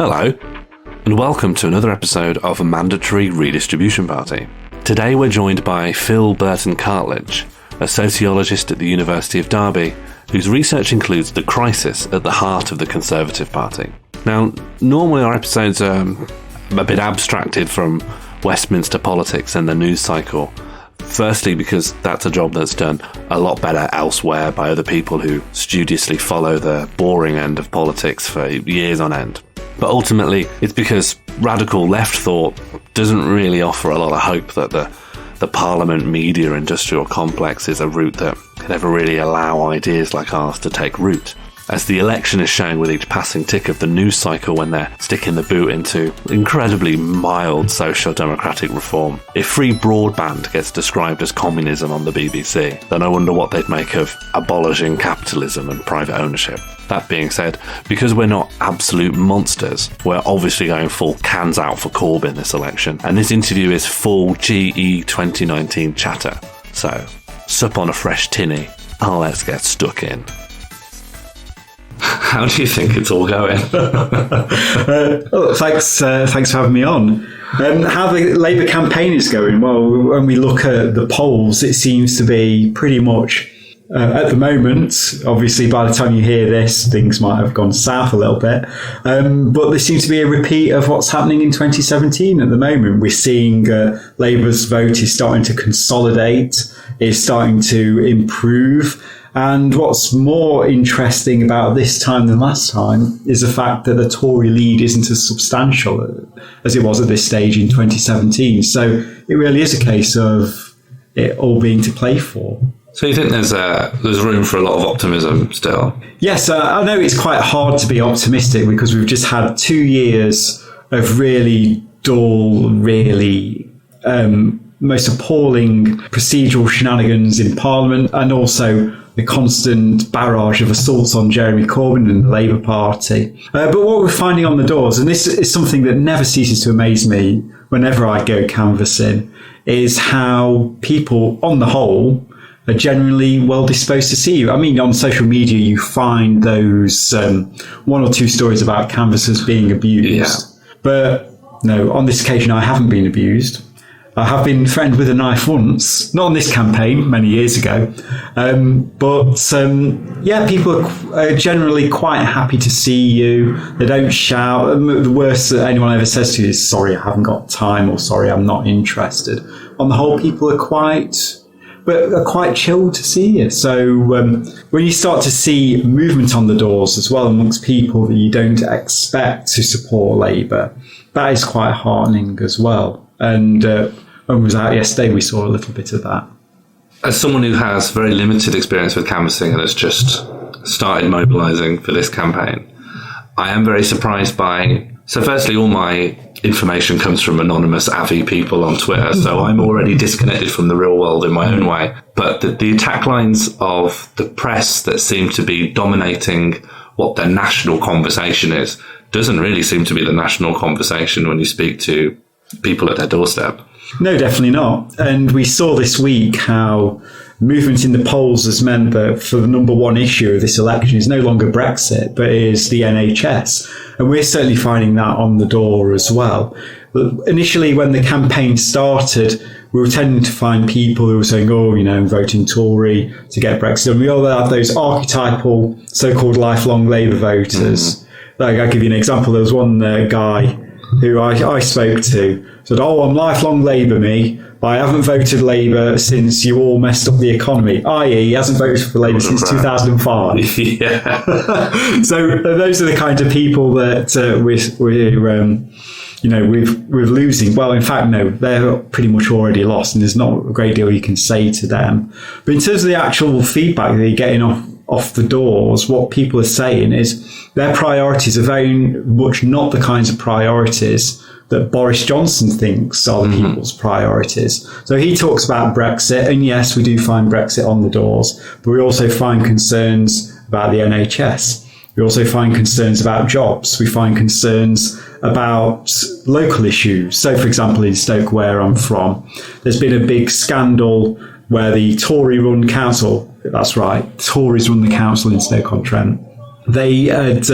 Hello, and welcome to another episode of a Mandatory Redistribution Party. Today we're joined by Phil Burton-Cartledge, a sociologist at the University of Derby, whose research includes the crisis at the heart of the Conservative Party. Now, normally our episodes are a bit abstracted from Westminster politics and the news cycle. Firstly, because that's a job that's done a lot better elsewhere by other people who studiously follow the boring end of politics for years on end. But ultimately, it's because radical left thought doesn't really offer a lot of hope that the Parliament media industrial complex is a route that can ever really allow ideas like ours to take root. As the election is showing with each passing tick of the news cycle when they're sticking the boot into incredibly mild social democratic reform. If free broadband gets described as communism on the BBC, then I wonder what they'd make of abolishing capitalism and private ownership. That being said, because we're not absolute monsters, we're obviously going full cans out for Corbyn this election, and this interview is full GE 2019 chatter. So, sup on a fresh tinny, and let's get stuck in. How do you think it's all going? Thanks for having me on. How the Labour campaign is going? Well, when we look at the polls, it seems to be pretty much, at the moment, obviously by the time you hear this, things might have gone south a little bit, but there seems to be a repeat of what's happening in 2017 at the moment. We're seeing Labour's vote is starting to consolidate, is starting to improve. And what's more interesting about this time than last time is the fact that the Tory lead isn't as substantial as it was at this stage in 2017. So it really is a case of it all being to play for. So you think there's room for a lot of optimism still? Yes, I know it's quite hard to be optimistic because we've just had 2 years of really dull, really most appalling procedural shenanigans in Parliament, and also the constant barrage of assaults on Jeremy Corbyn and the Labour Party. But what we're finding on the doors, and this is something that never ceases to amaze me whenever I go canvassing, is how people, on the whole, are generally well disposed to see you. I mean, on social media, you find those one or two stories about canvassers being abused. Yeah. But no, on this occasion, I haven't been abused. I have been threatened with a knife once, not on this campaign, many years ago. People are generally quite happy to see you. They don't shout. The worst that anyone ever says to you is, sorry, I haven't got time, or sorry, I'm not interested. On the whole, people are quite chilled to see you. So when you start to see movement on the doors as well amongst people that you don't expect to support Labour, that is quite heartening as well. And when we was out yesterday, we saw a little bit of that. As someone who has very limited experience with canvassing and has just started mobilising for this campaign, I am very surprised by... So firstly, all my information comes from anonymous AVI people on Twitter, so I'm already disconnected from the real world in my own way. But the attack lines of the press that seem to be dominating what the national conversation is doesn't really seem to be the national conversation when you speak to people at their doorstep. No, definitely not. And we saw this week how movement in the polls has meant that for the number one issue of this election is no longer Brexit, but is the NHS. And we're certainly finding that on the door as well. But initially, when the campaign started, we were tending to find people who were saying, I'm voting Tory to get Brexit. And we all have those archetypal so-called lifelong Labour voters. Like, I'll give you an example. There was one guy who I spoke to, said, "Oh, I'm lifelong Labour, me. I haven't voted Labour since you all messed up the economy," i.e. he hasn't voted for Labour since 2005. Yeah. So those are the kind of people that we're losing. Well, in fact, no, they're pretty much already lost, and there's not a great deal you can say to them. But in terms of the actual feedback that you're getting off the doors, what people are saying is their priorities are very much not the kinds of priorities that Boris Johnson thinks are the people's priorities. So he talks about Brexit, and yes, we do find Brexit on the doors, but we also find concerns about the NHS. We also find concerns about jobs. We find concerns about local issues. So, for example, in Stoke, where I'm from, there's been a big scandal where the Tory-run council, that's right, Tories run the council in Stoke-on-Trent, they had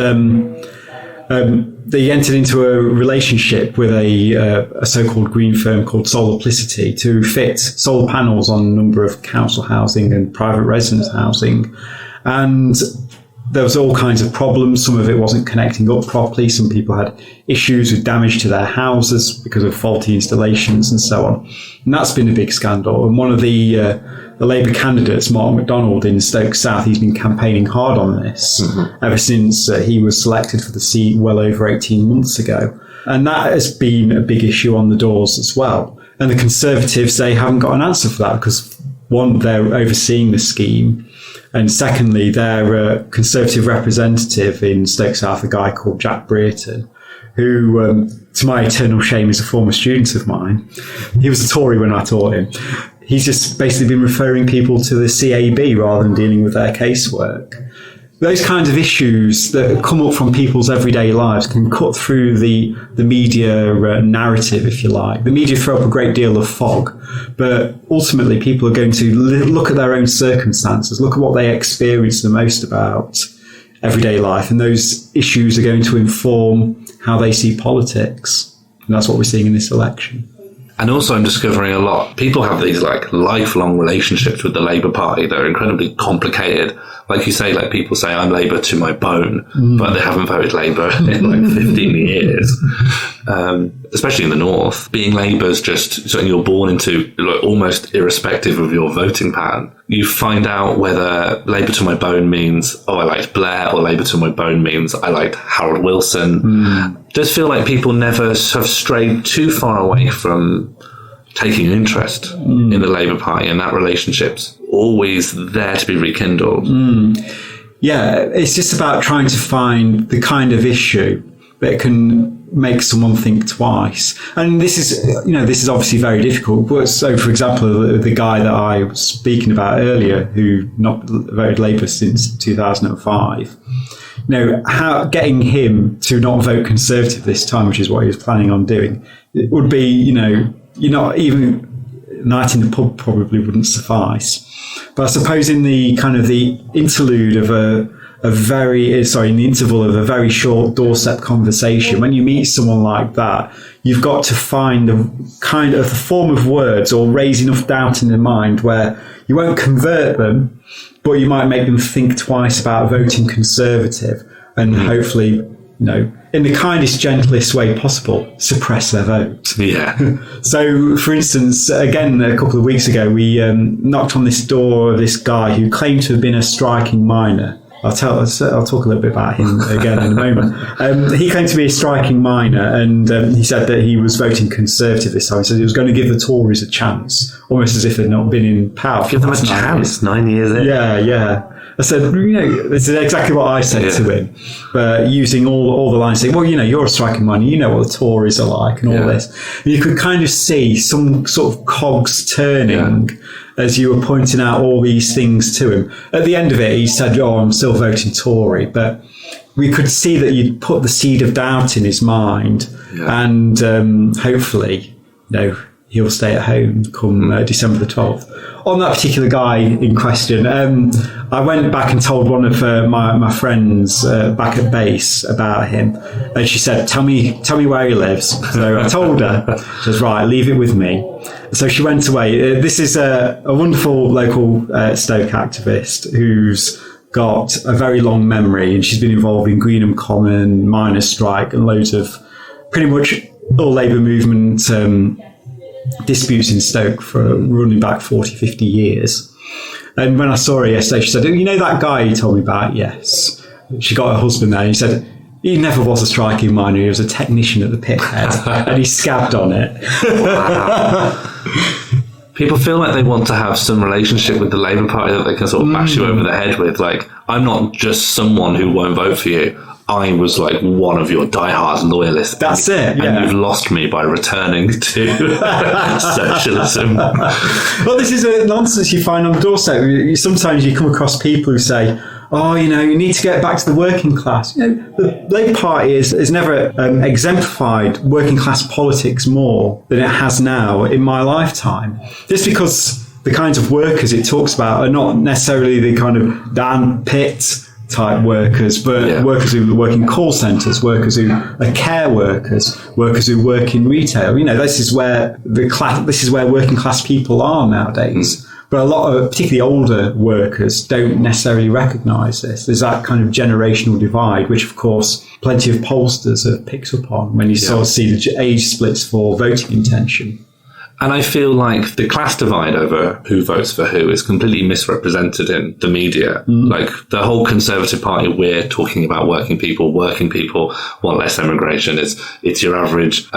they entered into a relationship with a so-called green firm called Solarplicity to fit solar panels on a number of council housing and private residence housing. And there was all kinds of problems. Some of it wasn't connecting up properly. Some people had issues with damage to their houses because of faulty installations and so on. And that's been a big scandal. And one of the Labour candidates, Mark MacDonald in Stoke South, he's been campaigning hard on this ever since he was selected for the seat well over 18 months ago. And that has been a big issue on the doors as well. And the Conservatives, they haven't got an answer for that because, one, they're overseeing the scheme. And secondly, their Conservative representative in Stoke South, a guy called Jack Brereton, who, to my eternal shame, is a former student of mine. He was a Tory when I taught him. He's just basically been referring people to the CAB rather than dealing with their casework. Those kinds of issues that come up from people's everyday lives can cut through the media narrative, if you like. The media throw up a great deal of fog, but ultimately people are going to look at their own circumstances, look at what they experience the most about everyday life, and those issues are going to inform how they see politics. And that's what we're seeing in this election. And also I'm discovering a lot. People have these like lifelong relationships with the Labour Party that are incredibly complicated. Like you say, like people say, I'm Labour to my bone, but they haven't voted Labour in like 15 years. Especially in the North. Being Labour is just something you're born into, like, almost irrespective of your voting pattern. You find out whether Labour to my bone means, oh, I liked Blair, or Labour to my bone means I liked Harold Wilson. It does feel like people never have strayed too far away from taking an interest in the Labour Party, and that relationship's always there to be rekindled. Yeah, it's just about trying to find the kind of issue that can make someone think twice. And this is obviously very difficult. But so, for example, the guy that I was speaking about earlier, who not voted Labour since 2005, how getting him to not vote Conservative this time, which is what he was planning on doing, it would be, you're not even a night in the pub probably wouldn't suffice. But I suppose in the kind of the interlude of in the interval of a very short doorstep conversation, when you meet someone like that, you've got to find the kind of the form of words or raise enough doubt in their mind where you won't convert them, but you might make them think twice about voting Conservative and hopefully, in the kindest, gentlest way possible, suppress their vote. Yeah. So, for instance, again, a couple of weeks ago, we knocked on this door of this guy who claimed to have been a striking miner. I'll talk a little bit about him again in a moment. He claimed to be a striking miner, and he said that he was voting Conservative this time. He said he was going to give the Tories a chance, almost as if they'd not been in power. Give them a chance, 9 years in. Yeah. I said, this is exactly what I said to him, but using all the lines, saying, well, you're a striking miner, you know what the Tories are like and all this. And you could kind of see some sort of cogs turning as you were pointing out all these things to him. At the end of it, he said, I'm still voting Tory, but we could see that you'd put the seed of doubt in his mind, and hopefully, he'll stay at home come December the 12th. On that particular guy in question, I went back and told one of my friends back at base about him, and she said, tell me where he lives. So I told her. She says, right, leave it with me. So she went away. This is a wonderful local Stoke activist who's got a very long memory, and she's been involved in Greenham Common, miners' strike, and loads of pretty much all Labour movement disputes in Stoke for running back 40, 50 years. And when I saw her yesterday, she said, you know that guy you told me about? Yes. She got her husband there, and he said, he never was a striking miner. He was a technician at the pit head, and he scabbed on it. Wow. People feel like they want to have some relationship with the Labour Party that they can sort of bash you over the head with. Like, I'm not just someone who won't vote for you. I was like one of your diehard loyalists. That's it. Yeah. And you've lost me by returning to socialism. Well, this is a nonsense you find on the doorstep. Sometimes you come across people who say, oh, you know, you need to get back to the working class. You know, the Labour Party has never exemplified working class politics more than it has now in my lifetime. Just because the kinds of workers it talks about are not necessarily the kind of Dan Pitt type workers, but workers who work in call centres, workers who are care workers, workers who work in retail. You know, this is where working class people are nowadays. But a lot of particularly older workers don't necessarily recognise this. There's that kind of generational divide, which of course plenty of pollsters have picked up on when you sort of see the age splits for voting intention. And I feel like the class divide over who votes for who is completely misrepresented in the media. Like the whole Conservative Party, we're talking about working people want less immigration. It's your average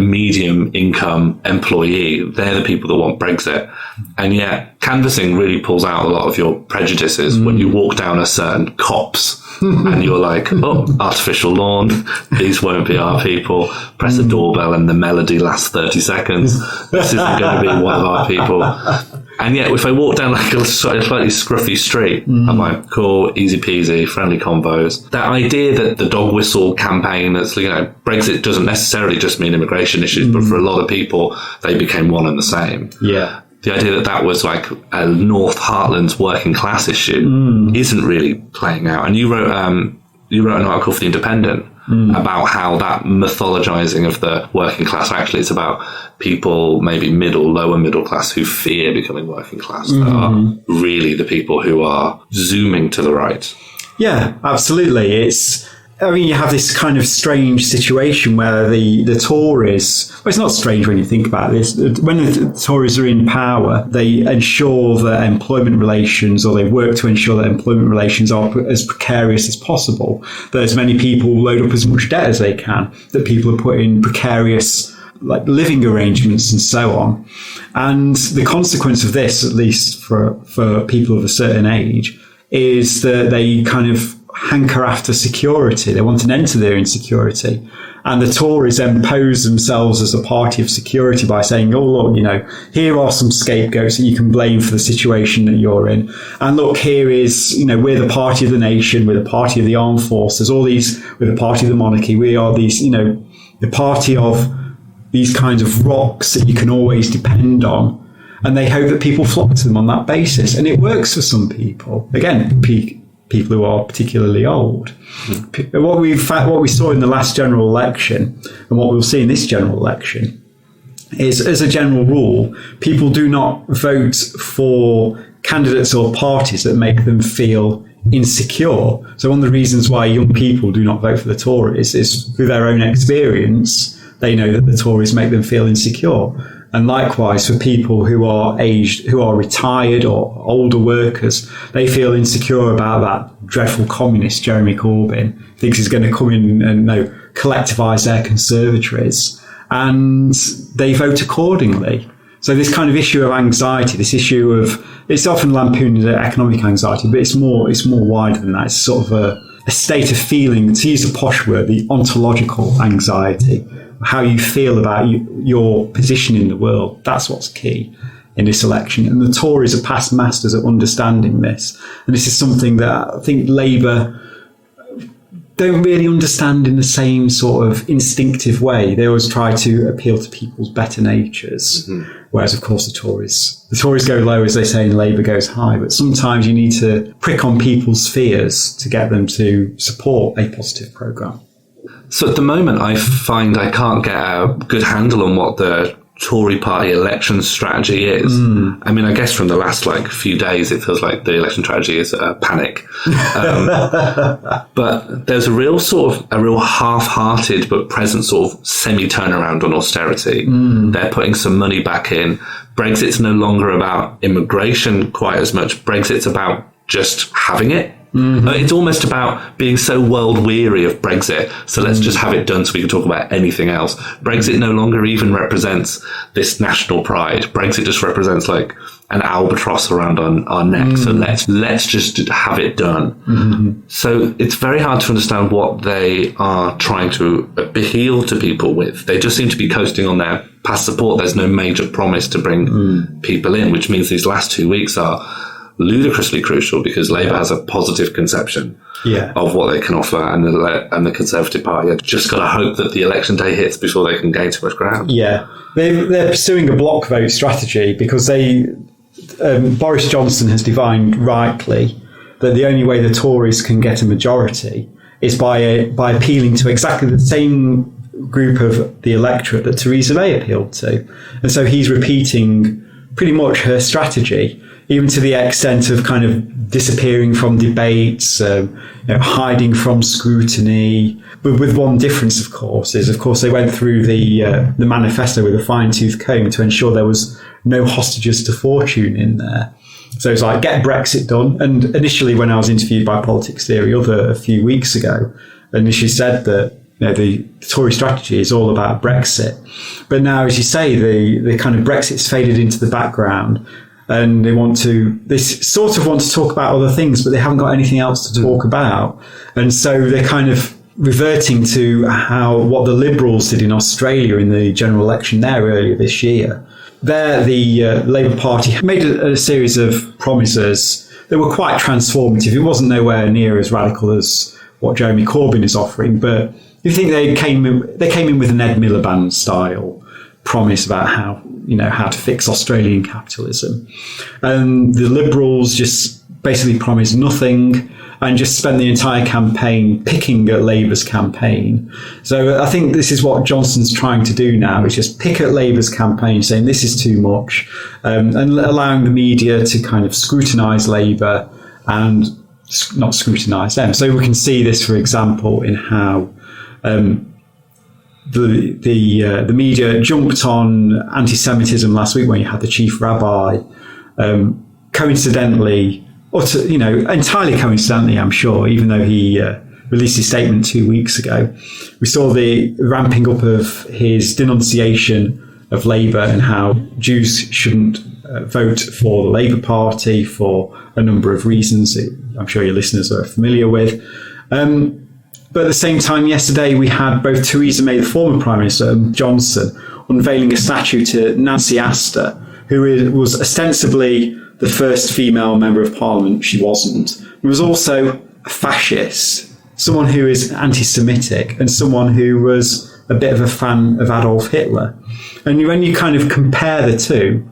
medium income employee. They're the people that want Brexit. And yet canvassing really pulls out a lot of your prejudices when you walk down a certain copse and you're like, oh, artificial lawn, these won't be our people. Press a doorbell and the melody lasts 30 seconds. This isn't going to be one of our people. And yet, if I walk down like a slightly scruffy street, I'm like, cool, easy peasy, friendly convos. That idea that the dog whistle campaign, that's, you know, Brexit doesn't necessarily just mean immigration issues, but for a lot of people, they became one and the same. Yeah. The idea that was like a North Heartlands working class issue isn't really playing out. And you wrote an article for The Independent about how that mythologizing of the working class, actually it's about people maybe lower middle class who fear becoming working class, that are really the people who are zooming to the right. Yeah, absolutely. You have this kind of strange situation where the Tories, well, it's not strange when you think about this, when the Tories are in power, they ensure that employment relations, or they work to ensure that employment relations are as precarious as possible, that as many people load up as much debt as they can, that people are put in precarious like living arrangements and so on. And the consequence of this, at least for people of a certain age, is that they kind of hanker after security. They want an end to their insecurity. And the Tories impose themselves as a party of security by saying, oh, look, you know, here are some scapegoats that you can blame for the situation that you're in. And look, here is, you know, we're the party of the nation, we're the party of the armed forces, we're the party of the monarchy, we are these, you know, the party of these kinds of rocks that you can always depend on. And they hope that people flock to them on that basis. And it works for some people. Again, people who are particularly old. What we saw in the last general election, and what we'll see in this general election, is, as a general rule, people do not vote for candidates or parties that make them feel insecure. So one of the reasons why young people do not vote for the Tories is, through their own experience, they know that the Tories make them feel insecure. And likewise, for people who are aged, who are retired or older workers, they feel insecure about that dreadful communist Jeremy Corbyn, thinks he's going to come in and collectivise their conservatories, and they vote accordingly. So this kind of issue of anxiety, this issue of, it's often lampooned as economic anxiety, but it's more wider than that. It's sort of a state of feeling, to use a posh word, the ontological anxiety, how you feel about your position in the world. That's what's key in this election. And the Tories are past masters at understanding this. And this is something that I think Labour don't really understand in the same sort of instinctive way. They always try to appeal to people's better natures. Whereas, of course, the Tories go low, as they say, and Labour goes high. But sometimes you need to prick on people's fears to get them to support a positive programme. So at the moment, I find I can't get a good handle on what the Tory party election strategy is. I mean, I guess from the last few days, it feels like the election strategy is panic. But there's a real half-hearted but present sort of semi-turnaround on austerity. They're putting some money back in. Brexit's no longer about immigration quite as much. Brexit's about just having it. It's almost about being so world weary of Brexit, so let's just have it done so we can talk about anything else. Brexit no longer even represents this national pride. Brexit just represents an albatross around our neck. So let's just have it done. So it's very hard to understand what they are trying to appeal to people with. They just seem to be coasting on their past support. There's no major promise to bring people in, which means these last 2 weeks are ludicrously crucial because Labour has a positive conception of what they can offer, and the Conservative Party have just got to hope that the election day hits before they can gain too much ground. Yeah, they're pursuing a block vote strategy because Boris Johnson has divined rightly that the only way the Tories can get a majority is by appealing to exactly the same group of the electorate that Theresa May appealed to, and so he's repeating pretty much her strategy, even to the extent of kind of disappearing from debates, hiding from scrutiny. But with one difference, of course, they went through the manifesto with a fine-tooth comb to ensure there was no hostages to fortune in there. So it's get Brexit done. And initially, when I was interviewed by Politics Theory a few weeks ago, I initially said that the Tory strategy is all about Brexit. But now, as you say, the kind of Brexit's faded into the background. And they sort of want to talk about other things, but they haven't got anything else to talk about. And so they're kind of reverting to what the Liberals did in Australia in the general election there earlier this year. There, the Labour Party made a series of promises that were quite transformative. It wasn't nowhere near as radical as what Jeremy Corbyn is offering, but you think they came in with an Ed Miliband style promise about how to fix Australian capitalism. And the Liberals just basically promised nothing and just spent the entire campaign picking at Labour's campaign. So I think this is what Johnson's trying to do now, is just pick at Labour's campaign, saying this is too much, and allowing the media to kind of scrutinise Labour and not scrutinise them. So we can see this, for example, in how the media jumped on anti-Semitism last week when you had the chief rabbi, coincidentally, entirely coincidentally, I'm sure, even though he released his statement 2 weeks ago, we saw the ramping up of his denunciation of Labour and how Jews shouldn't vote for the Labour Party for a number of reasons I'm sure your listeners are familiar with. But at the same time, yesterday we had both Theresa May, the former Prime Minister, and Johnson unveiling a statue to Nancy Astor, who was ostensibly the first female Member of Parliament. She wasn't. She was also a fascist, someone who is anti-Semitic, and someone who was a bit of a fan of Adolf Hitler. And when you kind of compare the two,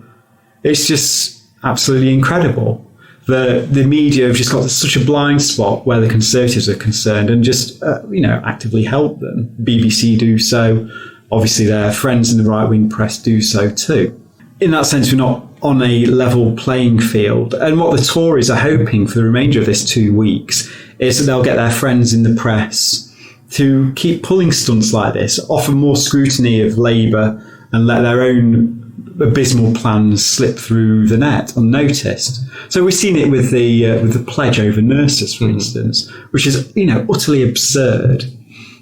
it's just absolutely incredible. The media have just got such a blind spot where the Conservatives are concerned and just, actively help them. BBC do so. Obviously, their friends in the right-wing press do so too. In that sense, we're not on a level playing field. And what the Tories are hoping for the remainder of this 2 weeks is that they'll get their friends in the press to keep pulling stunts like this, offer more scrutiny of Labour and let their own abysmal plans slip through the net unnoticed. So we've seen it with the pledge over nurses, for instance, which is utterly absurd.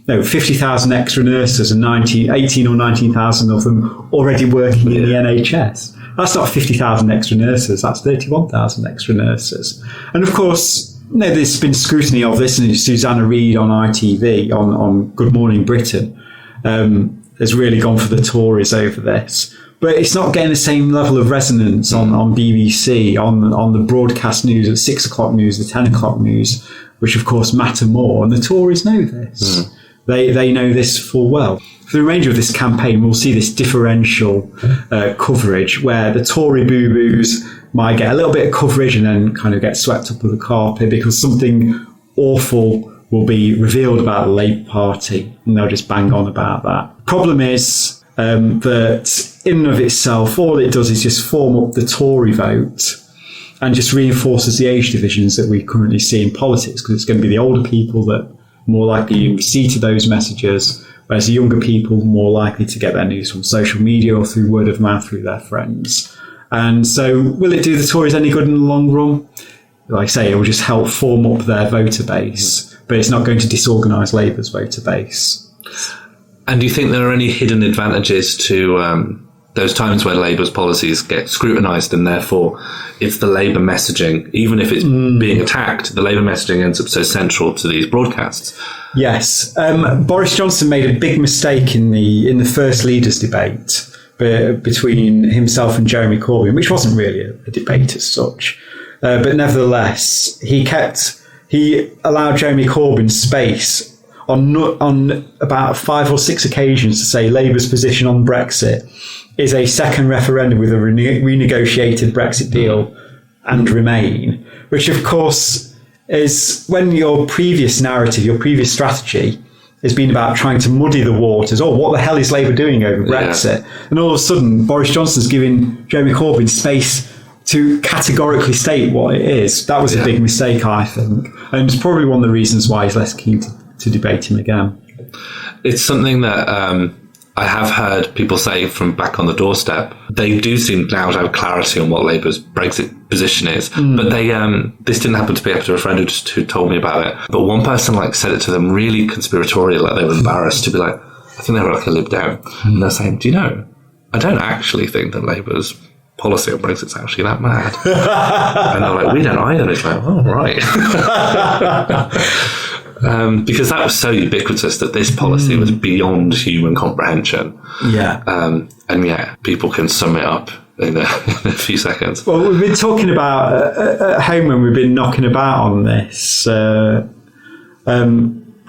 50,000 extra nurses and 18 or 19,000 of them already working in the NHS. That's not 50,000 extra nurses, that's 31,000 extra nurses. And of course, there's been scrutiny of this, and Susanna Reid on ITV, on Good Morning Britain, has really gone for the Tories over this. But it's not getting the same level of resonance on BBC, on the broadcast news, at 6 o'clock news, the 10 o'clock news, which of course matter more. And the Tories know this. They know this full well. For the remainder of this campaign, we'll see this differential coverage where the Tory boo-boos might get a little bit of coverage and then kind of get swept up with the carpet because something awful will be revealed about the Labour Party, and they'll just bang on about that. Problem is, that in and of itself, all it does is just form up the Tory vote and just reinforces the age divisions that we currently see in politics, because it's going to be the older people that are more likely to receive those messages, whereas the younger people are more likely to get their news from social media or through word of mouth through their friends. And so will it do the Tories any good in the long run? Like I say, it will just help form up their voter base, but it's not going to disorganise Labour's voter base. And do you think there are any hidden advantages to those times where Labour's policies get scrutinised, and therefore it's the Labour messaging, even if it's being attacked, the Labour messaging ends up so central to these broadcasts? Yes. Boris Johnson made a big mistake in the first leaders' debate between himself and Jeremy Corbyn, which wasn't really a debate as such. But nevertheless, he allowed Jeremy Corbyn space on about 5 or 6 occasions to say Labour's position on Brexit is a second referendum with a renegotiated Brexit deal and Remain, which of course is when your previous narrative, your previous strategy has been about trying to muddy the waters. Oh, what the hell is Labour doing over Brexit? Yeah. And all of a sudden, Boris Johnson's giving Jeremy Corbyn space to categorically state what it is. That was a big mistake, I think. And it's probably one of the reasons why he's less keen to debate him again. It's something that I have heard people say from back on the doorstep. They do seem now to have clarity on what Labour's Brexit position is. But they this didn't happen to be after a friend who told me about it. But one person said it to them really conspiratorial, like they were embarrassed to be like, I think they were like a Lib Dem. And they're saying, do you know, I don't actually think that Labour's policy on Brexit's actually that mad. And they're like, we don't either. And it's like, oh, right. Because that was so ubiquitous that this policy was beyond human comprehension. Yeah. And yet people can sum it up in a few seconds. Well, we've been talking about at home when we've been knocking about on this.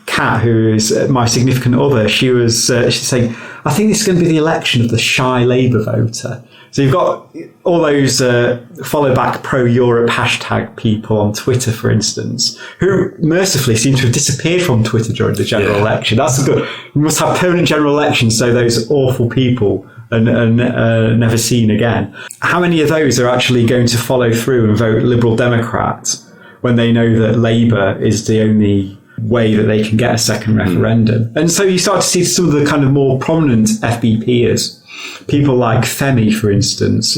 Kat, who is my significant other, she's saying, I think this is going to be the election of the shy Labour voter. So you've got all those follow back pro-Europe hashtag people on Twitter, for instance, who mercifully seem to have disappeared from Twitter during the general election. That's good. We must have permanent general elections so those awful people are never seen again. How many of those are actually going to follow through and vote Liberal Democrat when they know that Labour is the only way that they can get a second referendum? And so you start to see some of the kind of more prominent FBPers. People like Femi, for instance.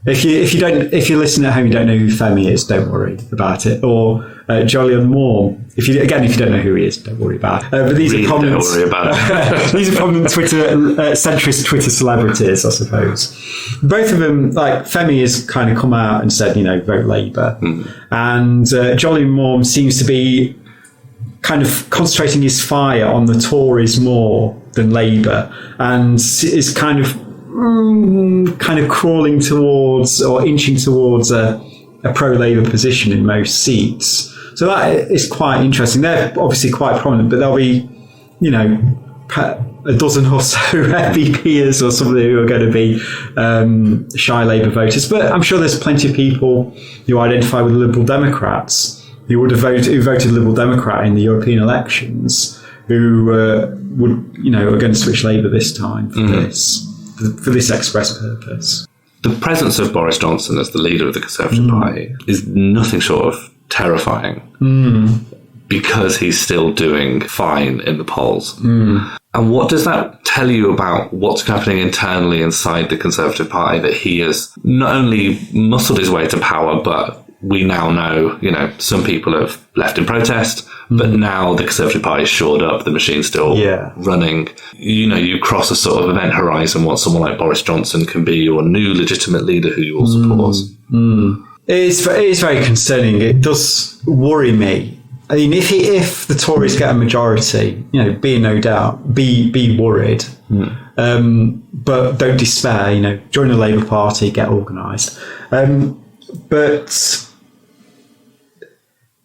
If you listen at home, you don't know who Femi is, don't worry about it. Or Jolyon Moore. If you don't know who he is, don't worry about it. But these are prominent. Don't worry about it. These are prominent centrist Twitter celebrities, I suppose. Both of them, like Femi, has kind of come out and said, vote Labour, and Jolyon Moore seems to be kind of concentrating his fire on the Tories more than Labour, and is kind of crawling towards or inching towards a pro-Labour position in most seats. So that is quite interesting. They're obviously quite prominent, but there'll be, a dozen or so FBPers or something who are going to be shy Labour voters. But I'm sure there's plenty of people who identify with Liberal Democrats who voted Liberal Democrat in the European elections, who are going to switch Labour this time for this express purpose. The presence of Boris Johnson as the leader of the Conservative Party is nothing short of terrifying, because he's still doing fine in the polls. And what does that tell you about what's happening internally inside the Conservative Party, that he has not only muscled his way to power, but we now know, some people have left in protest, but now the Conservative Party is shored up, the machine's still running. You cross a sort of event horizon, what someone like Boris Johnson can be your new legitimate leader who you all support. It is very concerning. It does worry me. I mean, if the Tories get a majority, be in no doubt, be worried. But don't despair, join the Labour Party, get organised. But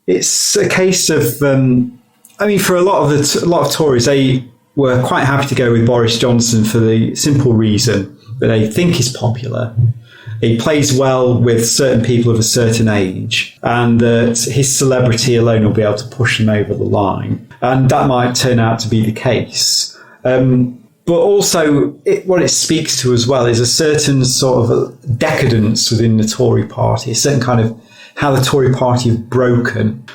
it's a case of, for a lot of Tories, they were quite happy to go with Boris Johnson for the simple reason that they think he's popular. He plays well with certain people of a certain age, and that his celebrity alone will be able to push them over the line. And that might turn out to be the case. But But also, what it speaks to as well is a certain sort of decadence within the Tory party, a certain kind of how the Tory party have broken.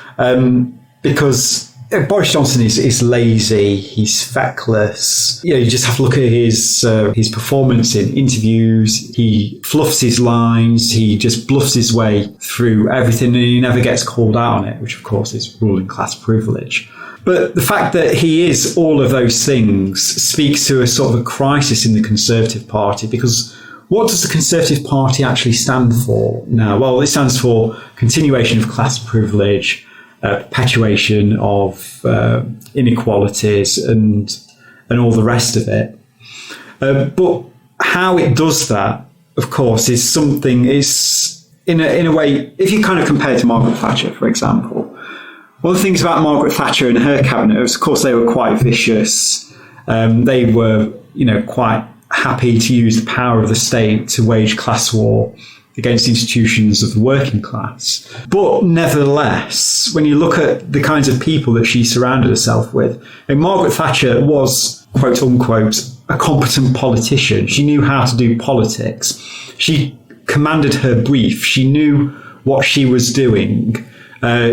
Because Boris Johnson is lazy, he's feckless. You just have to look at his performance in interviews. He fluffs his lines, he just bluffs his way through everything, and he never gets called out on it, which of course is ruling class privilege. But the fact that he is all of those things speaks to a sort of a crisis in the Conservative Party, because what does the Conservative Party actually stand for now? Well, it stands for continuation of class privilege, perpetuation of inequalities and all the rest of it. But how it does that, of course, is in a way, if you kind of compare to Margaret Thatcher, for example, one of the things about Margaret Thatcher and her cabinet was, of course, they were quite vicious. They were, quite happy to use the power of the state to wage class war against institutions of the working class. But nevertheless, when you look at the kinds of people that she surrounded herself with, and Margaret Thatcher was, quote unquote, a competent politician. She knew how to do politics. She commanded her brief. She knew what she was doing.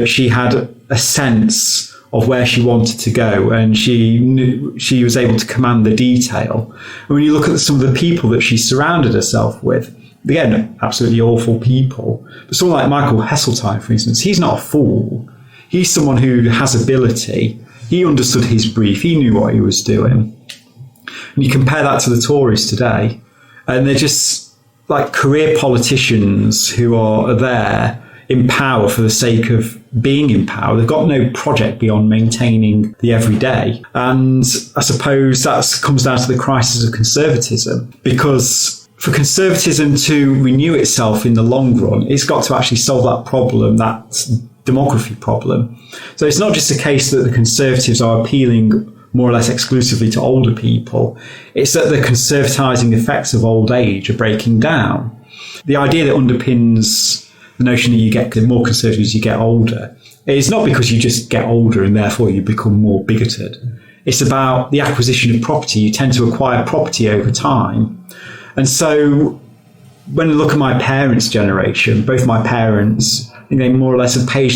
She had a sense of where she wanted to go, and she was able to command the detail. And when you look at some of the people that she surrounded herself with, again, absolutely awful people, but someone like Michael Heseltine, for instance, he's not a fool. He's someone who has ability. He understood his brief. He knew what he was doing. And you compare that to the Tories today, and they're just like career politicians who are there in power for the sake of being in power. They've got no project beyond maintaining the everyday. And I suppose that comes down to the crisis of conservatism, because for conservatism to renew itself in the long run, it's got to actually solve that problem, that demography problem. So it's not just a case that the Conservatives are appealing more or less exclusively to older people. It's that the conservatising effects of old age are breaking down. The idea that underpins the notion that you get more conservative as you get older is not because you just get older and therefore you become more bigoted. It's about the acquisition of property. You tend to acquire property over time. And so when I look at my parents' generation, both my parents, I think they more or less have paid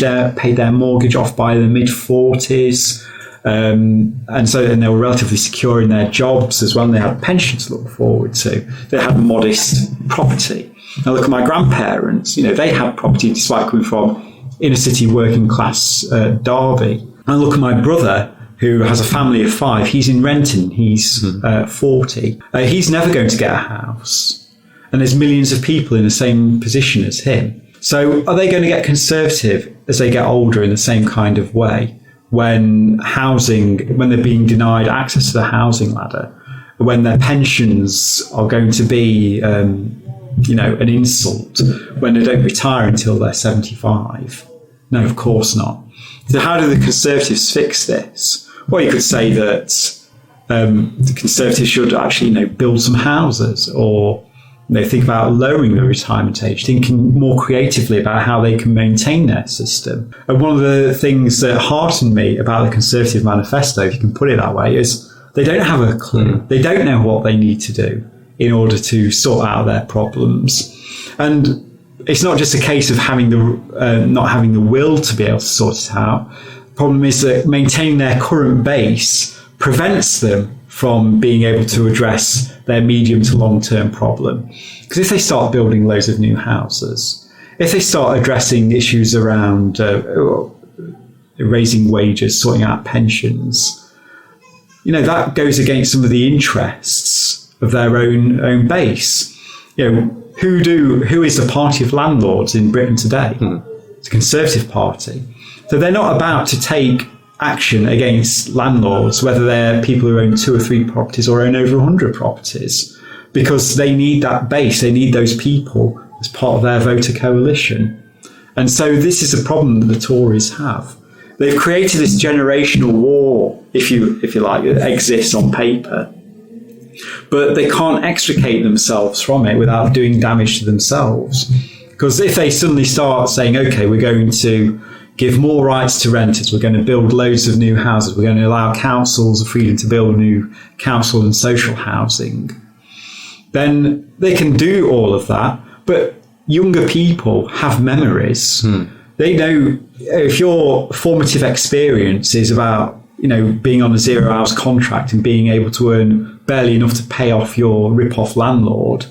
their mortgage off by the mid-40s. And they were relatively secure in their jobs as well. And they had pensions to look forward to. They had modest property. Now look at my grandparents. They had property despite coming from inner city working class Derby. And look at my brother, who has a family of 5. He's in Renton. He's 40. He's never going to get a house. And there's millions of people in the same position as him. So are they going to get conservative as they get older in the same kind of way? When they're being denied access to the housing ladder, when their pensions are going to be, an insult, when they don't retire until they're 75? No, of course not. So how do the Conservatives fix this? Well, you could say that the Conservatives should actually, build some houses, or think about lowering the retirement age, thinking more creatively about how they can maintain their system. And one of the things that heartened me about the Conservative manifesto, if you can put it that way, is they don't have a clue. They don't know what they need to do in order to sort out their problems. And it's not just a case of not having the will to be able to sort it out. The problem is that maintaining their current base prevents them from being able to address their medium to long-term problem. Because if they start building loads of new houses, if they start addressing issues around raising wages, sorting out pensions, that goes against some of the interests of their own base. Who is the party of landlords in Britain today? It's a Conservative Party. So they're not about to take action against landlords, whether they're people who own 2 or 3 properties or own over 100 properties, because they need that base. They need those people as part of their voter coalition. And so this is a problem that the Tories have. They've created this generational war, if you like, that exists on paper, but they can't extricate themselves from it without doing damage to themselves. Because if they suddenly start saying, okay, we're going to give more rights to renters. We're going to build loads of new houses. We're going to allow councils the freedom to build new council and social housing. Then they can do all of that. But younger people have memories. They know if your formative experience is about, being on a 0 hours contract and being able to earn barely enough to pay off your rip-off landlord,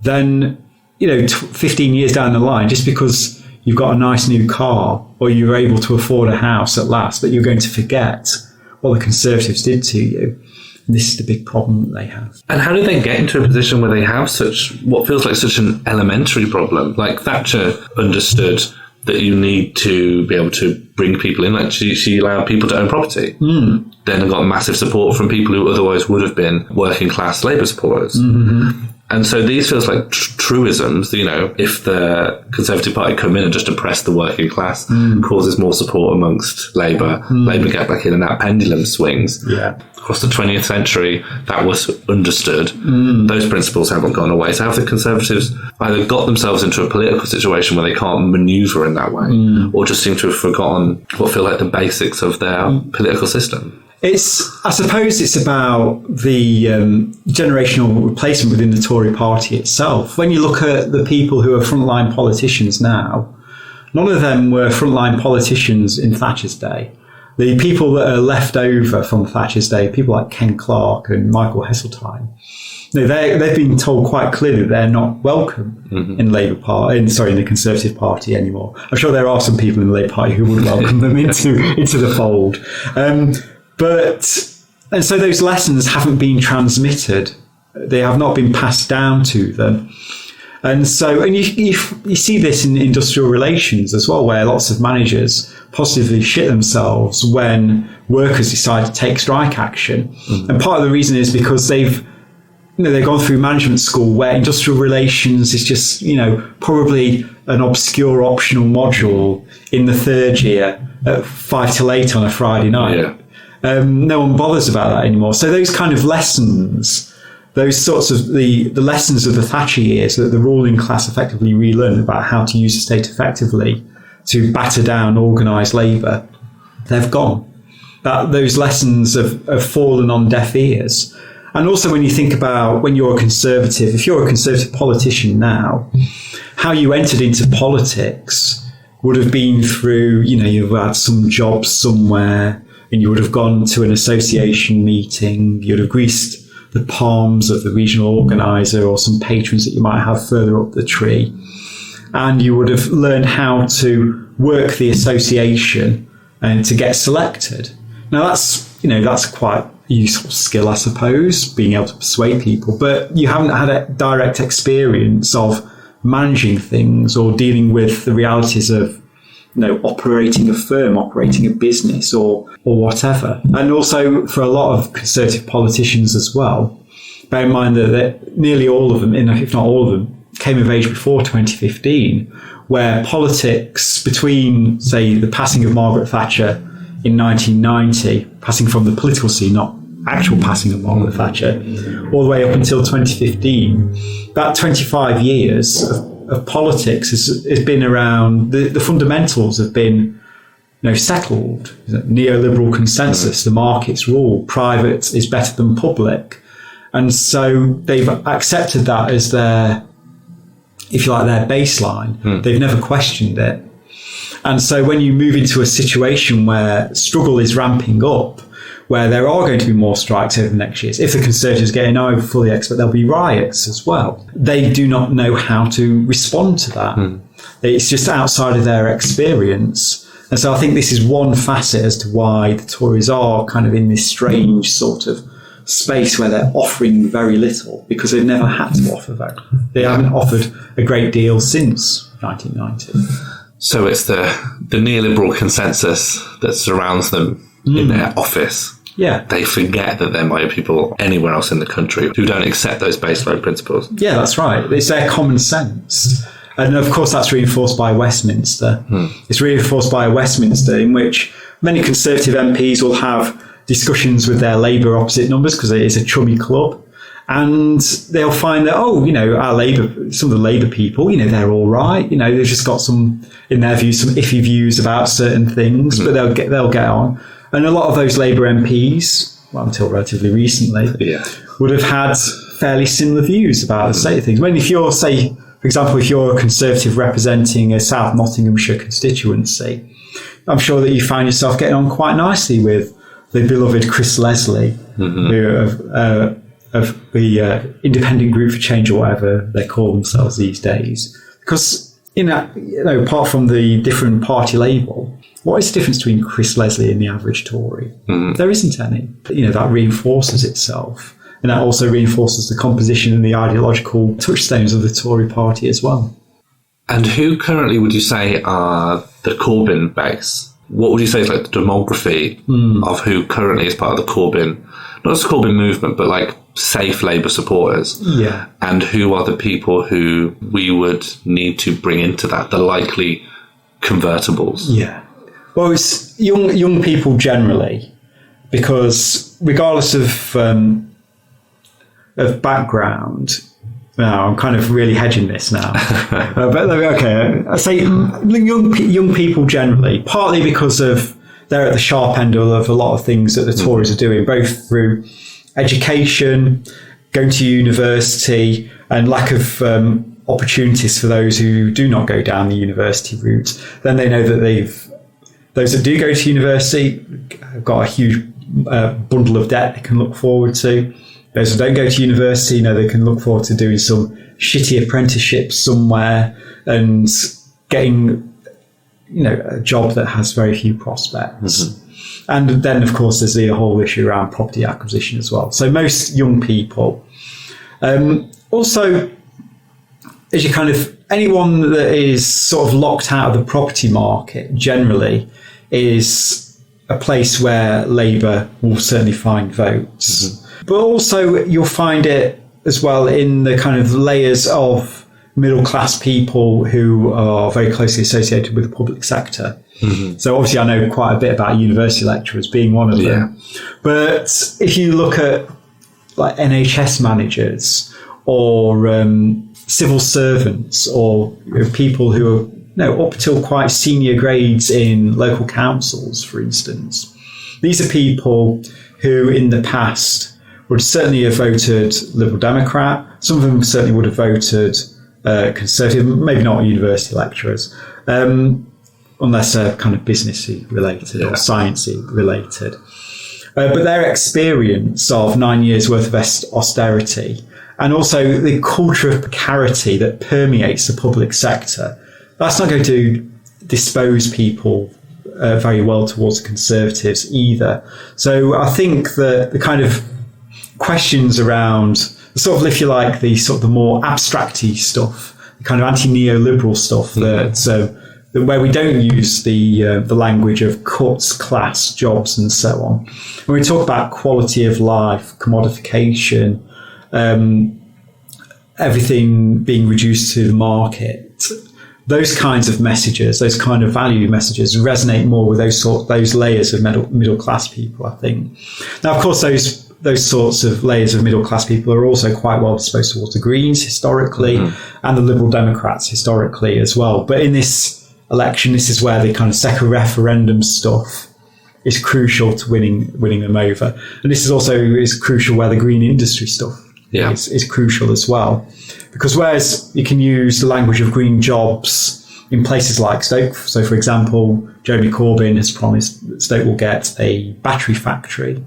then, 15 years down the line, just because you've got a nice new car or you're able to afford a house at last, that you're going to forget what the Conservatives did to you. And this is the big problem that they have. And how do they get into a position where they have what feels like such an elementary problem? Like Thatcher understood that you need to be able to bring people in. Like she allowed people to own property. Then got massive support from people who otherwise would have been working class Labour supporters. And so these feels like truisms, if the Conservative Party come in and just oppress the working class, causes more support amongst Labour, Labour get back in and that pendulum swings. Yeah. Across the 20th century, that was understood. Those principles haven't gone away. So have the Conservatives either got themselves into a political situation where they can't manoeuvre in that way, or just seem to have forgotten what feel like the basics of their political system? I suppose it's about the generational replacement within the Tory party itself. When you look at the people who are frontline politicians now, none of them were frontline politicians in Thatcher's day. The people that are left over from Thatcher's day, people like Ken Clarke and Michael Heseltine, they've been told quite clearly that they're not welcome in Labour Party, in the Conservative Party anymore. I'm sure there are some people in the Labour Party who would welcome them into the fold. And so those lessons haven't been transmitted. They have not been passed down to them. And you see this in industrial relations as well, where lots of managers positively shit themselves when workers decide to take strike action. And part of the reason is because they've gone through management school where industrial relations is just, probably an obscure optional module in the third year at 5 till 8 on a Friday night. Yeah. No one bothers about that anymore. So those kind of lessons, those sorts of the lessons of the Thatcher years that the ruling class effectively relearned about how to use the state effectively to batter down organised labour, they've gone. Those lessons have fallen on deaf ears. And also when you think about when you're a Conservative, if you're a Conservative politician now, how you entered into politics would have been through, you've had some job somewhere, and you would have gone to an association meeting, you'd have greased the palms of the regional organiser or some patrons that you might have further up the tree. And you would have learned how to work the association and to get selected. Now that's quite a useful skill, I suppose, being able to persuade people, but you haven't had a direct experience of managing things or dealing with the realities of operating a firm, operating a business or whatever. And also for a lot of Conservative politicians as well, bear in mind that nearly all of them, if not all of them, came of age before 2015, where politics between, say, the passing of Margaret Thatcher in 1990, passing from the political scene, not actual passing of Margaret Thatcher, all the way up until 2015, that 25 years of politics has been around, the fundamentals have been settled. Neoliberal consensus, the markets rule, private is better than public. And so they've accepted that as their, if you like, their baseline. They've never questioned it. And so when you move into a situation where struggle is ramping up, where there are going to be more strikes over the next years, if the Conservatives get in, I fully expect there'll be riots as well. They do not know how to respond to that. It's just outside of their experience. And so I think this is one facet as to why the Tories are kind of in this strange sort of space where they're offering very little, because they've never had to offer very little. They haven't offered a great deal since 1990. So it's the neoliberal consensus that surrounds them in their office. Yeah. They forget that there might be people anywhere else in the country who don't accept those baseline principles. Yeah, that's right. It's their common sense. And of course, that's reinforced by Westminster. It's reinforced by Westminster, in which many Conservative MPs will have discussions with their Labour opposite numbers because it is a chummy club. And they'll find that, some of the Labour people, they're all right. They've just got some, in their view, some iffy views about certain things, but they'll get on. And a lot of those Labour MPs, well, until relatively recently, would have had fairly similar views about the state of things. If you're, say, for example, if you're a Conservative representing a South Nottinghamshire constituency, I'm sure that you find yourself getting on quite nicely with the beloved Chris Leslie, who of the Independent Group for Change, or whatever they call themselves these days. Because, apart from the different party label, what is the difference between Chris Leslie and the average Tory? There isn't any. That reinforces itself. And that also reinforces the composition and the ideological touchstones of the Tory party as well. And who currently would you say are the Corbyn base? What would you say is like the demography of who currently is part of the Corbyn, not just the Corbyn movement, but like safe Labour supporters? Yeah. And who are the people who we would need to bring into that, the likely convertibles? Yeah. Well, it's young people generally, because regardless of background, now I'm kind of really hedging this now, but okay, I say young people generally, partly because of they're at the sharp end of a lot of things that the Tories are doing, both through education, going to university, and lack of opportunities for those who do not go down the university route. Then they know that those that do go to university have got a huge bundle of debt they can look forward to. Those who don't go to university, they can look forward to doing some shitty apprenticeship somewhere and getting, a job that has very few prospects. And then, of course, there's the whole issue around property acquisition as well. So most young people. Also, as you anyone that is sort of locked out of the property market generally is a place where Labour will certainly find votes. But also you'll find it as well in the kind of layers of middle class people who are very closely associated with the public sector. So obviously I know quite a bit about university lecturers being one of them. But if you look at like NHS managers or civil servants or people who are up till quite senior grades in local councils, for instance, these are people who in the past would certainly have voted Liberal Democrat. Some of them certainly would have voted Conservative, maybe not university lecturers, unless they're kind of businessy related or sciencey related. But their experience of 9 years worth of austerity and also the culture of precarity that permeates the public sector, that's not going to dispose people very well towards the Conservatives either. So I think that the kind of questions around sort of, if you like, the sort of the more abstracty stuff, the kind of anti-neoliberal stuff that where we don't use the language of cuts, class, jobs, and so on. When we talk about quality of life, commodification, everything being reduced to the market, those kinds of messages, those kind of value messages, resonate more with those layers of middle class people, I think. Now, of course, those sorts of layers of middle class people are also quite well disposed towards the Greens historically and the Liberal Democrats historically as well. But in this election, this is where the kind of second referendum stuff is crucial to winning them over. And this is crucial where the green industry stuff is crucial as well. Because whereas you can use the language of green jobs in places like Stoke, so for example, Jeremy Corbyn has promised that Stoke will get a battery factory,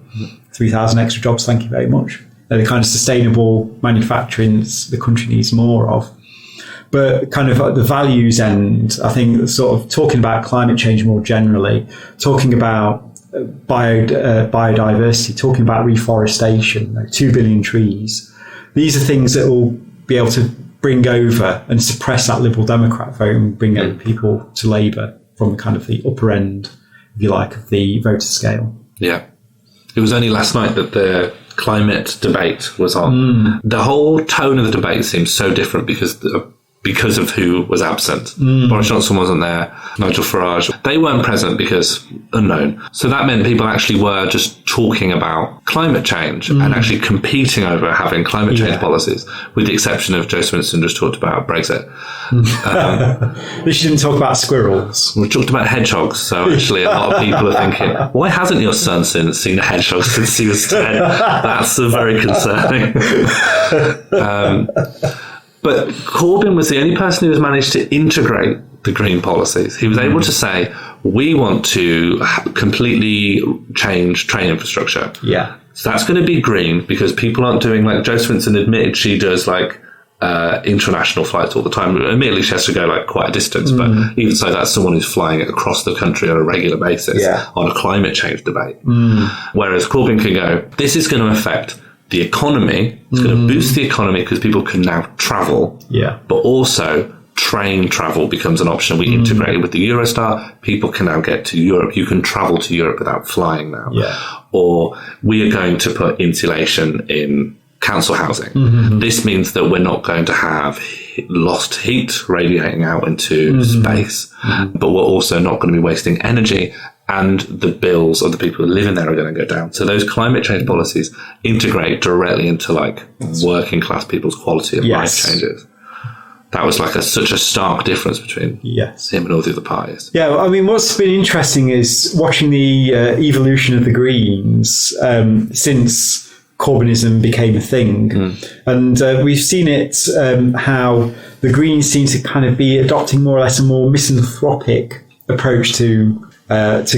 3,000 extra jobs, thank you very much. They're the kind of sustainable manufacturing the country needs more of. But kind of at the values end, I think sort of talking about climate change more generally, talking about biodiversity, talking about reforestation, 2 billion trees, these are things that will be able to bring over and suppress that Liberal Democrat vote and bring over people to Labour from kind of the upper end, if you like, of the voter scale. Yeah. It was only last night that the climate debate was on. The whole tone of the debate seems so different because because of who was absent. Boris Johnson wasn't there, Nigel Farage. They weren't present because unknown. So that meant people actually were just talking about climate change and actually competing over having climate change policies, with the exception of Joe Swinson just talked about Brexit. They didn't talk about squirrels. We talked about hedgehogs, so actually a lot of people are thinking, why hasn't your son seen a hedgehog since he was 10? That's very concerning. But Corbyn was the only person who has managed to integrate the green policies. He was able to say, we want to completely change train infrastructure. Yeah. So that's going to be green because people aren't doing, like Jo Swinson admitted, she does like international flights all the time. Admittedly, she has to go like quite a distance, but even so, that's someone who's flying across the country on a regular basis on a climate change debate. Whereas Corbyn can go, this is going to affect the economy. It's going to boost the economy because people can now travel. Yeah. But also train travel becomes an option. We integrated with the Eurostar. People can now get to Europe. You can travel to Europe without flying now. Yeah. Or we are going to put insulation in council housing. This means that we're not going to have lost heat radiating out into space, but we're also not going to be wasting energy, and the bills of the people who live in there are going to go down. So those climate change policies integrate directly into like working class people's quality of life changes. That was like such a stark difference between him and all the other parties. Yeah, I mean, what's been interesting is watching the evolution of the Greens since Corbynism became a thing. And we've seen it, how the Greens seem to kind of be adopting more or less a more misanthropic approach to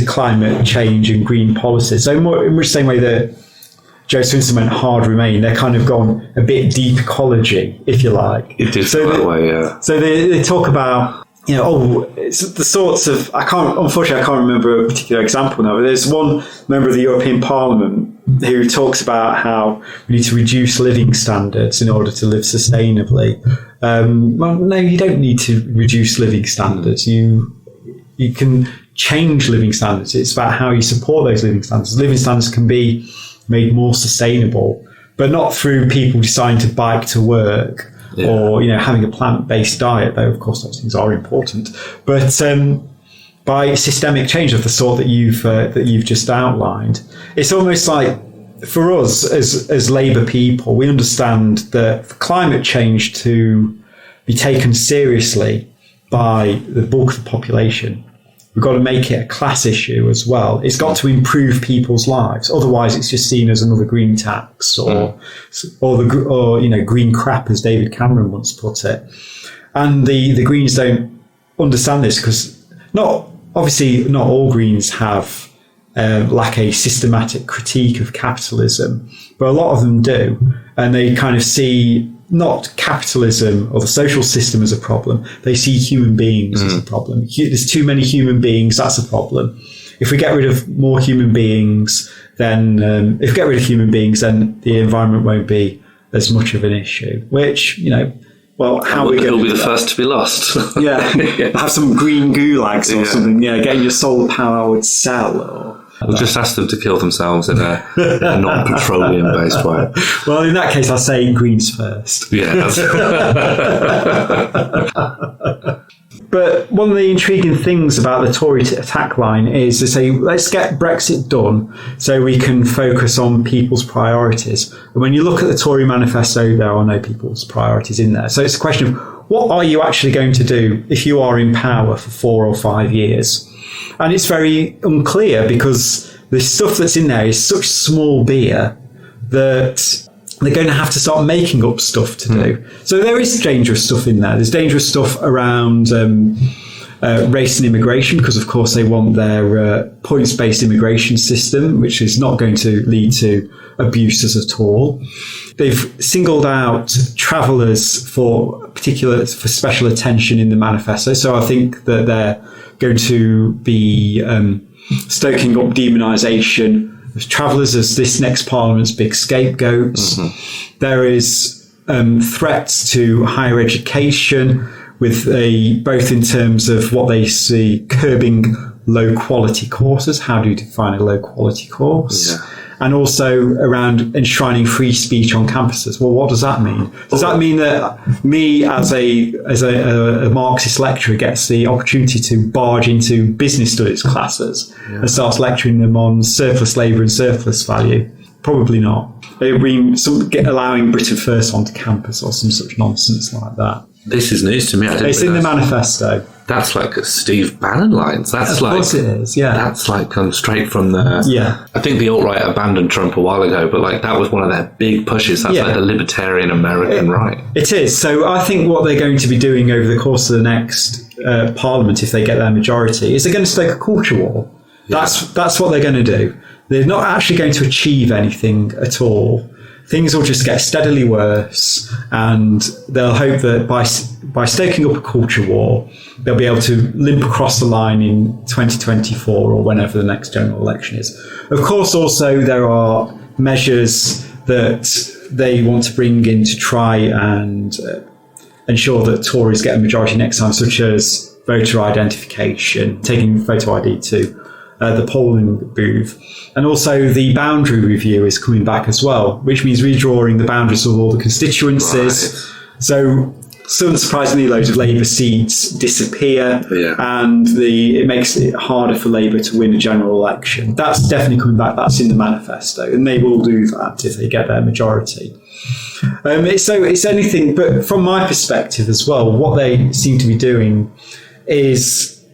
climate change and green policies. So in much the same way that Joe Swinson went hard Remain, they're kind of gone a bit deep ecology, if you like. It did feel that way, yeah. So they talk about, it's the sorts of, unfortunately I can't remember a particular example now, but there's one member of the European Parliament who talks about how we need to reduce living standards in order to live sustainably. Well, no, you don't need to reduce living standards. You can change living standards. It's about how you support those living standards. Living standards can be made more sustainable, but not through people deciding to bike to work or having a plant-based diet, though of course those things are important, but by systemic change of the sort that you've just outlined. It's almost like, for us as Labour people, we understand that for climate change to be taken seriously by the bulk of the population, we've got to make it a class issue as well. It's got to improve people's lives. Otherwise, it's just seen as another green tax or green crap, as David Cameron once put it. And the Greens don't understand this because not all Greens lack a systematic critique of capitalism, but a lot of them do, and they kind of see not capitalism or the social system as a problem. They see human beings as a problem. There's too many human beings. That's a problem. If we get rid of more human beings, then the environment won't be as much of an issue. Which, how are we going to be the first to be lost? Have some green gulags or something. Getting your solar powered cell. We'll just ask them to kill themselves in a non-petroleum based way. Well, in that case, I'll say Greens first. Yeah. But one of the intriguing things about the Tory attack line is to say, let's get Brexit done so we can focus on people's priorities. And when you look at the Tory manifesto, there are no people's priorities in there. So it's a question of, what are you actually going to do if you are in power for 4 or 5 years? And it's very unclear because the stuff that's in there is such small beer that they're going to have to start making up stuff to do. So there is dangerous stuff in there. There's dangerous stuff around race and immigration, because of course they want their points-based immigration system, which is not going to lead to abuses at all. They've singled out travellers for special attention in the manifesto. So I think that they're going to be stoking up demonisation of travellers as this next Parliament's big scapegoats. There is threats to higher education, with both in terms of what they see curbing low quality courses. How do you define a low quality course? and also around enshrining free speech on campuses. Well, what does that mean? Does that mean that me as a Marxist lecturer gets the opportunity to barge into business studies classes and starts lecturing them on surplus labour and surplus value? Probably not. It would be allowing Britain First onto campus or some such nonsense like that. This is news to me. It's in the manifesto. That's like Steve Bannon lines. Of course it is, yeah. That's like come straight from the... Yeah. I think the alt-right abandoned Trump a while ago, but like that was one of their big pushes. That's like the libertarian American right. It is. So I think what they're going to be doing over the course of the next Parliament, if they get their majority, is they're going to stoke a culture war. Yeah. That's what they're going to do. They're not actually going to achieve anything at all. Things will just get steadily worse, and they'll hope that by stoking up a culture war, they'll be able to limp across the line in 2024 or whenever the next general election is. Of course, also there are measures that they want to bring in to try and ensure that Tories get a majority next time, such as voter identification, taking photo ID to the polling booth. And also the boundary review is coming back as well, which means redrawing the boundaries of all the constituencies. Right. So unsurprisingly, loads of Labour seats disappear, and it makes it harder for Labour to win a general election. That's definitely coming back. That's in the manifesto, and they will do that if they get their majority. So it's anything, but from my perspective as well, what they seem to be doing is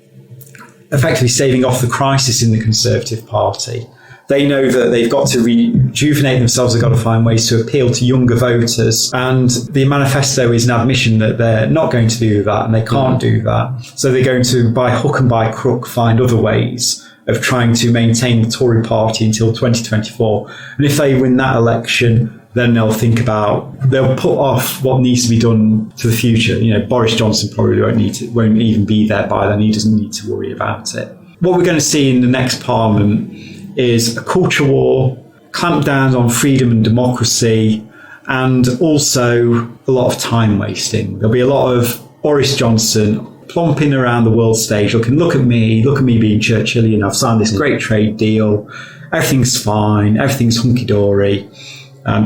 effectively staving off the crisis in the Conservative Party. They know that they've got to rejuvenate themselves, they've got to find ways to appeal to younger voters, and the manifesto is an admission that they're not going to do that and they can't do that. So they're going to, by hook and by crook, find other ways of trying to maintain the Tory party until 2024. And if they win that election, then they'll put off what needs to be done to the future. Boris Johnson probably won't even be there by then. He doesn't need to worry about it. What we're going to see in the next Parliament is a culture war, clampdowns on freedom and democracy, and also a lot of time wasting. There'll be a lot of Boris Johnson plomping around the world stage, look at me being Churchillian, I've signed this great trade deal, everything's fine, everything's hunky-dory,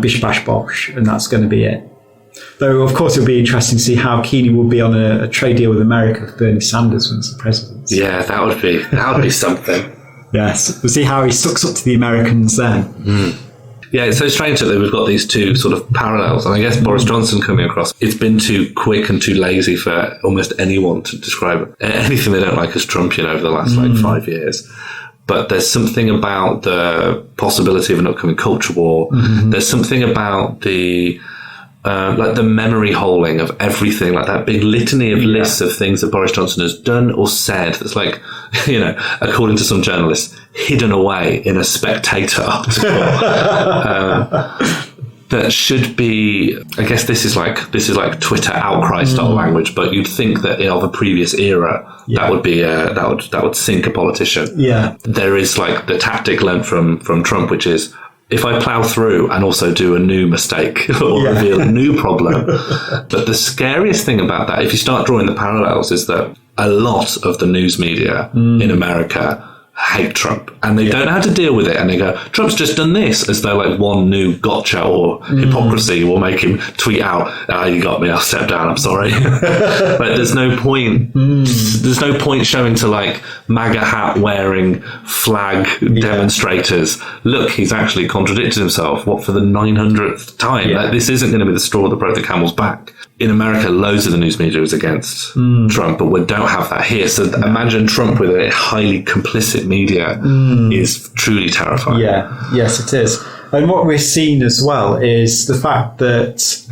bish bash bosh, and that's going to be it. Though, of course, it'll be interesting to see how keen he will be on a trade deal with America if Bernie Sanders wins the presidency. Yeah, that would be something. Yes, we'll see how he sucks up to the Americans then. Yeah, it's so strange that we've got these two sort of parallels. And I guess Boris Johnson coming across, it's been too quick and too lazy for almost anyone to describe anything they don't like as Trumpian over the last 5 years. But there's something about the possibility of an upcoming culture war. There's something about the memory holing of everything, like that big litany of lists of things that Boris Johnson has done or said that's like, according to some journalists, hidden away in a Spectator article. That should be, I guess this is like Twitter outcry style language, but you'd think that of a previous era, that would be that would sink a politician. Yeah. There is like the tactic learned from Trump, which is, if I plow through and also do a new mistake or reveal a new problem. But the scariest thing about that, if you start drawing the parallels, is that a lot of the news media in America hate Trump and they don't know how to deal with it, and they go, Trump's just done this, as though like one new gotcha or hypocrisy will make him tweet out, you got me, I'll step down, I'm sorry. Like, there's no point showing to like MAGA hat wearing flag demonstrators, look, he's actually contradicted himself, what, for the 900th time. Like, this isn't going to be the straw that broke the camel's back. In America, loads of the news media is against Trump, but we don't have that here. So imagine Trump with a highly complicit media is truly terrifying. Yeah, yes, it is. And what we're seeing as well is the fact that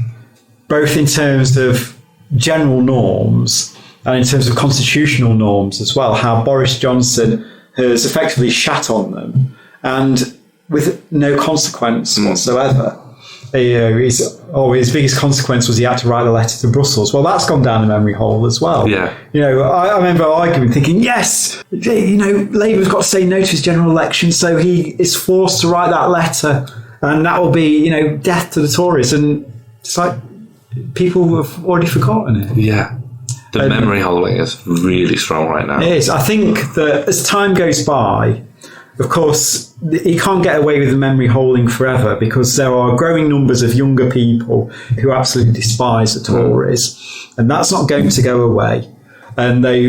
both in terms of general norms and in terms of constitutional norms as well, how Boris Johnson has effectively shat on them and with no consequence whatsoever. His biggest consequence was he had to write a letter to Brussels. Well, that's gone down the memory hole as well. Yeah. I remember arguing, thinking, yes, Labour's got to say no to his general election, so he is forced to write that letter, and that will be, death to the Tories. And it's like people have already forgotten it. Yeah. The memory holing is really strong right now. It is. I think that as time goes by, of course, he can't get away with the memory holding forever because there are growing numbers of younger people who absolutely despise the Tories, and that's not going to go away. And they,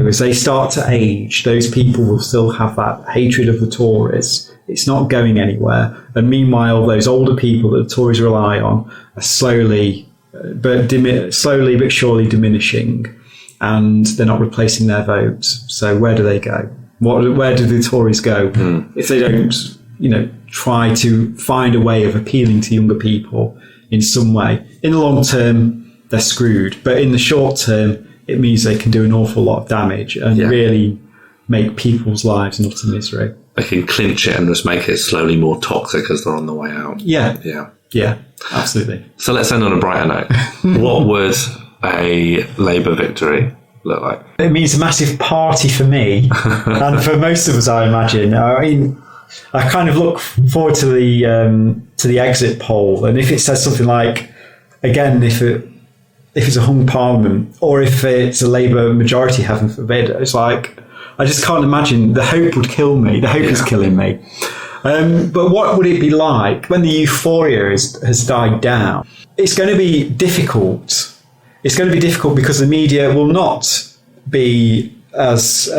as they start to age, those people will still have that hatred of the Tories. It's not going anywhere. And meanwhile, those older people that the Tories rely on are slowly but surely diminishing, and they're not replacing their votes. So where do they go? Where do the Tories go if they don't, try to find a way of appealing to younger people in some way? In the long term, they're screwed. But in the short term, it means they can do an awful lot of damage and really make people's lives an utter misery. They can clinch it and just make it slowly more toxic as they're on the way out. Yeah, absolutely. So let's end on a brighter note. What would a Labour victory look like? It means a massive party for me and for most of us, I imagine. I mean, I kind of look forward to the exit poll, and if it says something like, again, if it's a hung parliament, or if it's a Labour majority, heaven forbid, it's like, I just can't imagine. The hope would kill me. The hope is killing me. But what would it be like when the euphoria has died down? It's going to be difficult. It's going to be difficult because the media will not be as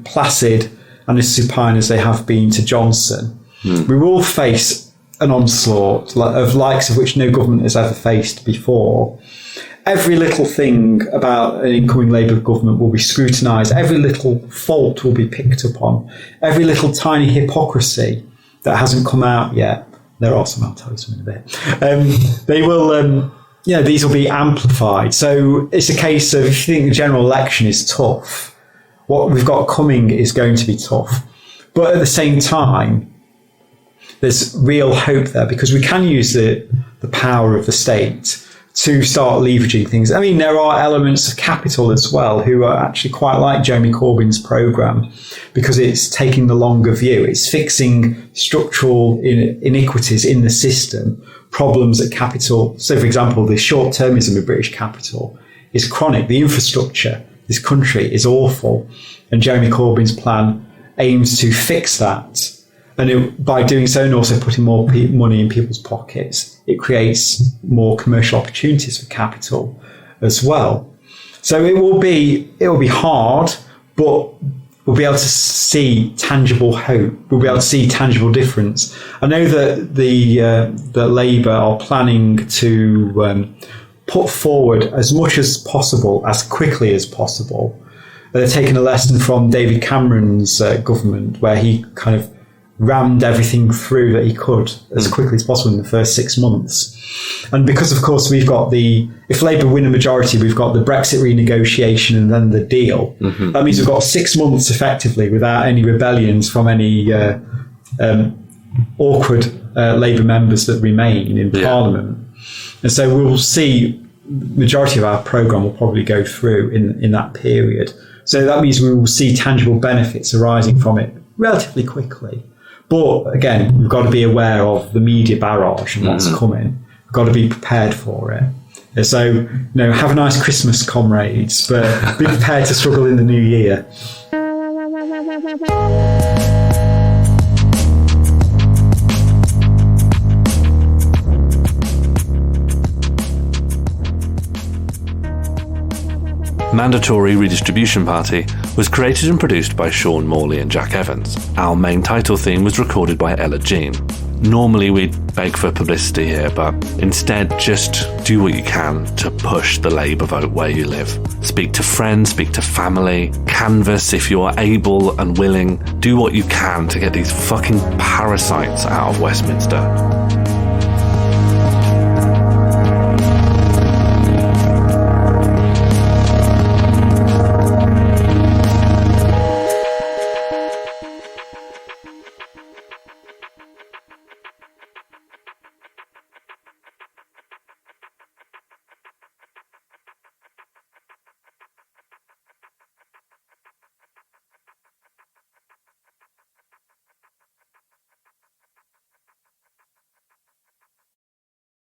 placid and as supine as they have been to Johnson. We will face an onslaught of likes of which no government has ever faced before. Every little thing about an incoming Labour government will be scrutinised. Every little fault will be picked up on. Every little tiny hypocrisy that hasn't come out yet. There are some, I'll tell you some in a bit. They will, these will be amplified. So it's a case of, if you think the general election is tough, what we've got coming is going to be tough. But at the same time, there's real hope there because we can use the power of the state to start leveraging things. I mean, there are elements of capital as well who are actually quite like Jeremy Corbyn's programme because it's taking the longer view. It's fixing structural iniquities in the system, problems at capital. So, for example, the short-termism of British capital is chronic. The infrastructure, this country, is awful. And Jeremy Corbyn's plan aims to fix that. And by doing so, and also putting more money in people's pockets, it creates more commercial opportunities for capital as well. So it will be hard, but we'll be able to see tangible hope. We'll be able to see tangible difference. I know that that Labour are planning to put forward as much as possible, as quickly as possible. They're taking a lesson from David Cameron's government, where he kind of rammed everything through that he could as quickly as possible in the first 6 months. And because, of course, if Labour win a majority, we've got the Brexit renegotiation and then the deal. That means we've got 6 months effectively without any rebellions from any awkward Labour members that remain in Parliament. And so we'll see the majority of our programme will probably go through in that period. So that means we will see tangible benefits arising from it relatively quickly. But again, we've got to be aware of the media barrage and what's coming. We've got to be prepared for it. And so, have a nice Christmas, comrades, but be prepared to struggle in the new year. Mandatory Redistribution Party was created and produced by Sean Morley and Jack Evans. Our main title theme was recorded by Ella Jean. Normally we'd beg for publicity here, but instead just do what you can to push the Labour vote where you live. Speak to friends, speak to family, canvass if you are able and willing. Do what you can to get these fucking parasites out of Westminster.